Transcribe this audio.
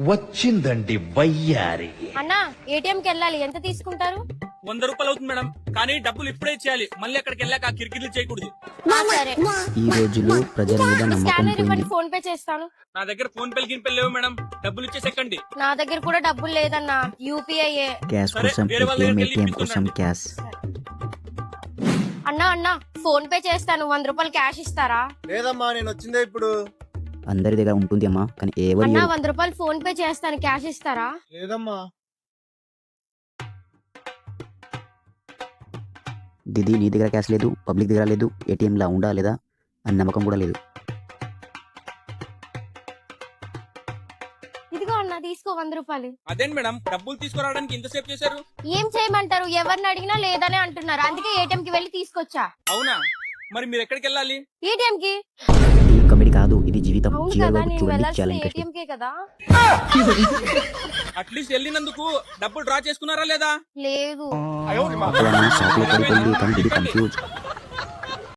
వచ్చిందండి వయ్యారి. అన్నా ఏటీఎం కి వెళ్ళాలి, ఎంత తీసుకుంటారు? 100 రూపాయలు అవుతుంది మేడం. కానీ డబ్బులు ఇప్పుడే ఇచ్చేయాలి, మళ్ళీ అక్కడికి వెళ్ళాక ఆ కిరికిర్లు చేయకూడదు. సరే, ఈ రోజుల్లో ప్రజల మీద నమ్మకం స్కానర్ పోయింది. ఇవ్వండి, ఫోన్ పే చేస్తాను. నా దగ్గర ఫోన్ పేలు గిన్ పేలు లేవు మేడం, డబ్బులు ఇచ్చేసెక్కండి. నా దగ్గర కూడా డబ్బులు లేదన్నా, యూపీఐ. క్యాష్ సరే, కోసం వేరే వాళ్ళ ఏటీఎం, దగ్గరికి ఏటీఎం వెళ్ళి కోసం క్యాష్. అన్నా ఫోన్ పే చేస్తాను, 100 రూపాయలు క్యాష్ ఇస్తారా? లేదమ్మా, నేను వచ్చిందే ఇప్పుడు. అందరి దగ్గర ఉంటుంది అమ్మా, కానీ ఎవరు అన్నా లేరు. 100 రూపాయలు ఫోన్ పే చేస్తాను, క్యాష్ ఇస్తారా? లేదమ్మా. దిది, నీ దగ్గర క్యాష్ లేదు, పబ్లిక్ దగ్గర లేదు, ఏటీఎం లా ఉండా లేదా అని నమ్మకం కూడా లేదు. ఇదిగో అన్నా, తీసుకో 100 రూపాయలు. అదేంటి మేడం, డబ్బులు తీసుకురావడానికి ఇంతసేపు చేశారు? ఏం చేయమంటారు, ఎవరిని అడిగినా లేదనే అంటున్నారు, అందుకే ఏటీఎం కి వెళ్ళి తీసుకొచ్చా. అవునా, మరి మీరు ఎక్కడికి వెళ్ళాలి? ఏటీఎం కి. ఇది కామెడీ కాదు, ఇది జీవితం. అవును చీరల కదా, వైపు నేను చూడండి, చాలా వెళ్ళాల్సింది ఇంట్రెస్ట్. ఏటీఎం కే కదా. అట్లీస్ట్ వెళ్ళినందుకు డబ్బులు డ్రా చేసుకున్నారా లేదా? లేదు. షాప్ లో పడిపోయింది, కానీ ఇది కన్ఫ్యూజ్.